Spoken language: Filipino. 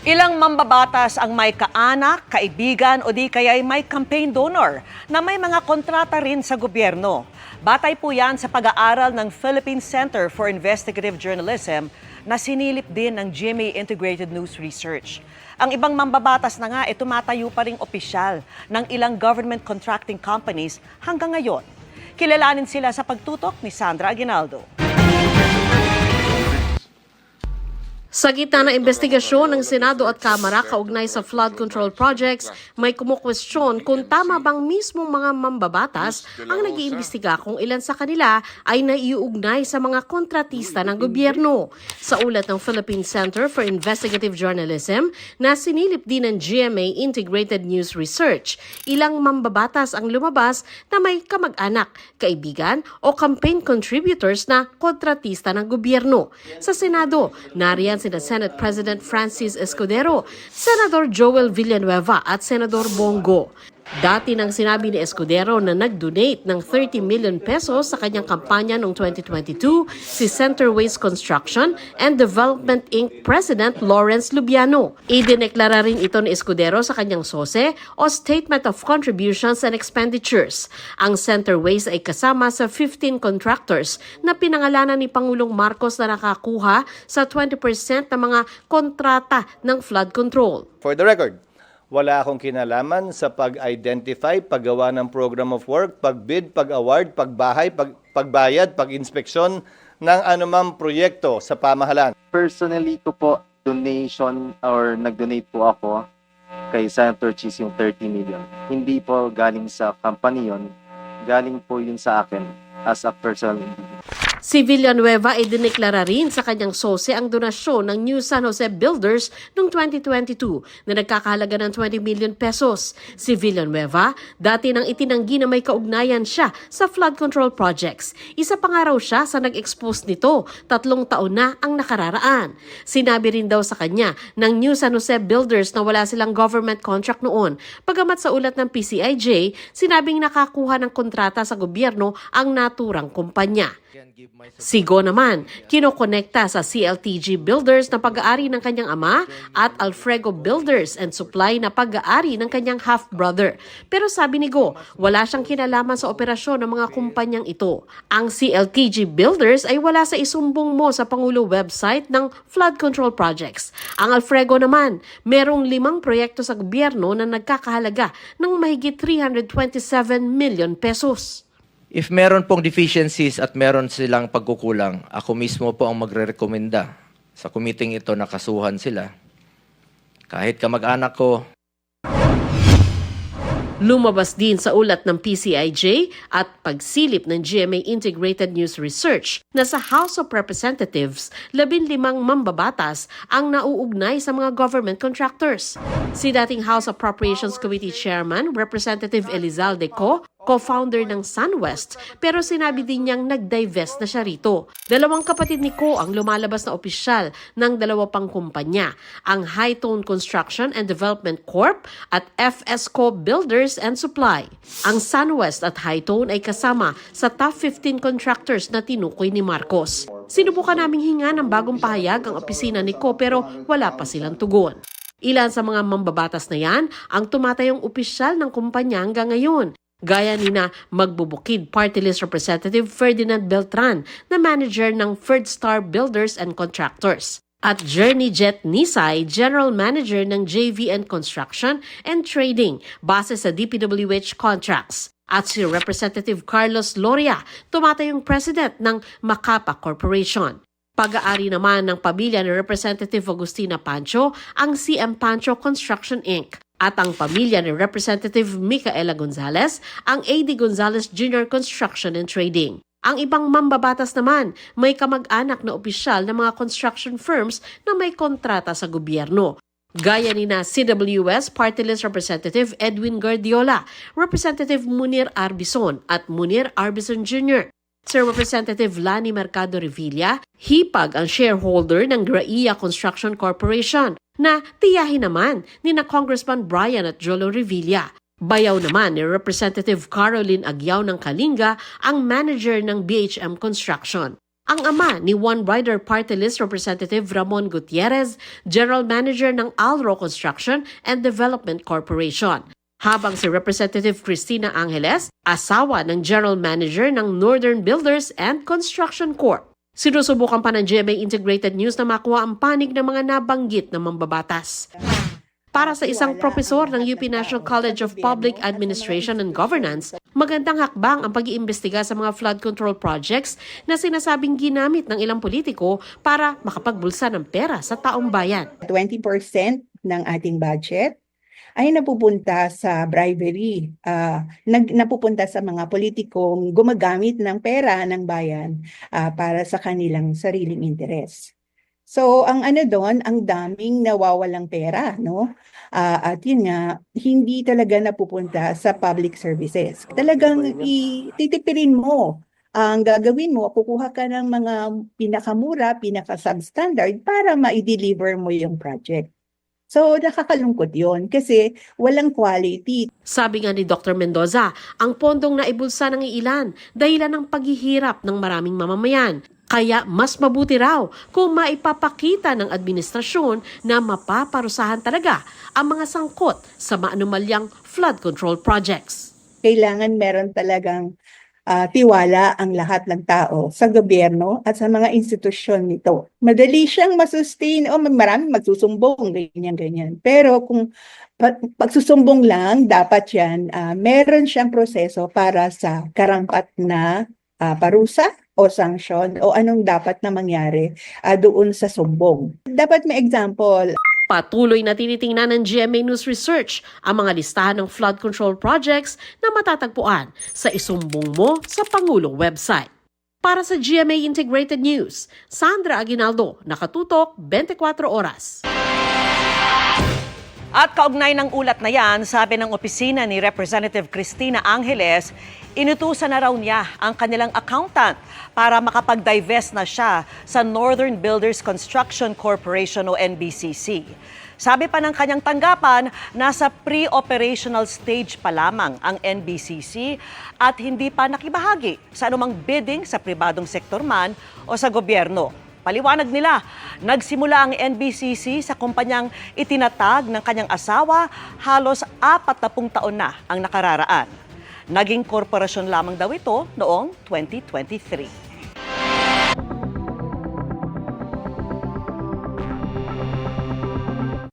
Ilang mambabatas ang may kaanak, kaibigan o di kaya'y may campaign donor na may mga kontrata rin sa gobyerno. Batay po yan sa pag-aaral ng Philippine Center for Investigative Journalism na sinilip din ng GMA Integrated News Research. Ang ibang mambabatas na nga tumatayo pa ring opisyal ng ilang government contracting companies hanggang ngayon. Kilalanin sila sa pagtutok ni Sandra Aguinaldo. Sa gitna ng investigasyon ng Senado at Kamara kaugnay sa flood control projects, may kumukwestiyon kung tama bang mismong mga mambabatas ang nag-iimbestiga kung ilan sa kanila ay naiuugnay sa mga kontratista ng gobyerno. Sa ulat ng Philippine Center for Investigative Journalism na sinilip din ng GMA Integrated News Research, ilang mambabatas ang lumabas na may kamag-anak, kaibigan o campaign contributors na kontratista ng gobyerno. Sa Senado, nariyan sina Senate President Francis Escudero, Senador Joel Villanueva at Senador Bongo. Dati nang sinabi ni Escudero na nag-donate ng 30 million pesos sa kanyang kampanya noong 2022 si Centerways Construction and Development Inc. President Lawrence Lubiano. Idineklara rin ito ni Escudero sa kanyang SOSE o Statement of Contributions and Expenditures. Ang Centerways ay kasama sa 15 contractors na pinangalanan ni Pangulong Marcos na nakakuha sa 20% ng mga kontrata ng flood control. For the record, wala akong kinalaman sa pag-identify, paggawa ng program of work, pag-bid, pag-award, pagbahay, pagbayad, pag-inspeksyon ng anumang proyekto sa pamahalaan. Personally ko po, donation or nag-donate po ako kay Senator Cheese yung 30 million. Hindi po galing sa company yun, galing po yun sa akin as a personal individual. Si Villanueva ay dineklara rin sa kanyang SOSE ang donasyon ng New San Jose Builders noong 2022 na nagkakahalaga ng 20 million pesos. Si Villanueva, dati nang itinanggi na may kaugnayan siya sa flood control projects. Isa pa nga raw siya sa nag-expose nito, 3 taon na ang nakararaan. Sinabi rin daw sa kanya ng New San Jose Builders na wala silang government contract noon. Pagamat sa ulat ng PCIJ, sinabing nakakuha ng kontrata sa gobyerno ang naturang kumpanya. Si Go naman, kinokonekta sa CLTG Builders na pag-aari ng kanyang ama at Alfrego Builders and Supply na pag-aari ng kanyang half-brother. Pero sabi ni Go, wala siyang kinalaman sa operasyon ng mga kumpanyang ito. Ang CLTG Builders ay wala sa isumbong mo sa Pangulo website ng flood control projects. Ang Alfrego naman, merong 5 proyekto sa gobyerno na nagkakahalaga ng mahigit 327 million pesos. If meron pong deficiencies at meron silang pagkukulang, ako mismo po ang magre-rekomenda sa committee ito na kasuhan sila. Kahit kamag-anak ko. Lumabas din sa ulat ng PCIJ at pagsilip ng GMA Integrated News Research na sa House of Representatives, 15 mambabatas ang nauugnay sa mga government contractors. Si dating House Appropriations Committee Chairman, Representative Elizalde Co., co-founder ng SunWest, pero sinabi din niyang nag-divest na siya rito. 2 kapatid ni Co ang lumalabas na opisyal ng 2 pang kumpanya, ang Hightone Construction and Development Corp. At FS Co Builders and Supply. Ang SunWest at Hightone ay kasama sa top 15 contractors na tinukoy ni Marcos. Sinubukan naming hinga ng bagong pahayag ang opisina ni Co pero wala pa silang tugon. Ilan sa mga mambabatas na yan ang tumatayong opisyal ng kumpanya hanggang ngayon. Gaya ni na Magbubukid Party List Representative Ferdinand Beltran na manager ng Ferdstar Builders and Contractors. At Journey Jet Nisay, General Manager ng JVN Construction and Trading base sa DPWH contracts. At si Representative Carlos Loria, tumatayong President ng Macapa Corporation. Pag-aari naman ng pamilya ni Representative Agustina Pancho ang CM Pancho Construction Inc. At ang pamilya ni Representative Micaela Gonzalez ang AD Gonzalez Jr. Construction and Trading. Ang ibang mambabatas naman may kamag-anak na opisyal ng mga construction firms na may kontrata sa gobyerno. Gaya ni na CWS Party List Representative Edwin Guardiola, Representative Munir Arbison at Munir Arbison Jr. Sir Representative Lani Mercado Revilla, hipag ang shareholder ng Graia Construction Corporation na tiyahin naman ni na Congressman Brian at Jolo Revilla. Bayaw naman ni Representative Caroline Aguiao ng Kalinga ang manager ng BHM Construction. Ang ama ni One Rider Party List Representative Ramon Gutierrez, General Manager ng Alro Construction and Development Corporation. Habang si Representative Cristina Angeles, asawa ng General Manager ng Northern Builders and Construction Corp. Sinusubukan pa ng GMA Integrated News na makuha ang panig ng mga nabanggit na mambabatas. Para sa isang propesor ng UP National College of Public Administration and Governance, magandang hakbang ang pag-iimbestiga sa mga flood control projects na sinasabing ginamit ng ilang politiko para makapagbulsa ng pera sa taong bayan. 20% ng ating budget ay napupunta sa bribery, napupunta sa mga politikong gumagamit ng pera ng bayan para sa kanilang sariling interes. So ang doon, ang daming nawawalang pera, no? At yun nga, hindi talaga napupunta sa public services. Talagang titipirin mo. Ang gagawin mo, kukuha ka ng mga pinakamura, pinaka-substandard para ma-deliver mo yung project. So nakakalungkot yun kasi walang quality. Sabi nga ni Dr. Mendoza, ang pondong naibulsa ng ilan dahilan ng paghihirap ng maraming mamamayan. Kaya mas mabuti raw kung maipapakita ng administrasyon na mapaparusahan talaga ang mga sangkot sa maanumalyang flood control projects. Kailangan meron talagang tiwala ang lahat ng tao sa gobyerno at sa mga institusyon nito. Madali siyang masustain o maraming magsusumbong, ganyan-ganyan. Pero kung pagsusumbong lang, dapat yan, meron siyang proseso para sa karampot na parusa o sanksyon o anong dapat na mangyari doon sa sumbong. Dapat may example. Patuloy na tinitingnan ng GMA News Research ang mga listahan ng flood control projects na matatagpuan sa Isumbong Mo sa Pangulong website. Para sa GMA Integrated News, Sandra Aguinaldo, Nakatutok, 24 Oras. At kaugnay ng ulat na yan, sabi ng opisina ni Representative Cristina Angeles, inutusan na raw niya ang kanilang accountant para makapag-divest na siya sa Northern Builders Construction Corporation o NBCC. Sabi pa ng kanyang tanggapan, nasa pre-operational stage pa lamang ang NBCC at hindi pa nakibahagi sa anumang bidding sa pribadong sektor man o sa gobyerno. Paliwanag nila, nagsimula ang NBCC sa kumpanyang itinatag ng kanyang asawa halos 40 taon na ang nakararaan. Naging korporasyon lamang daw ito noong 2023.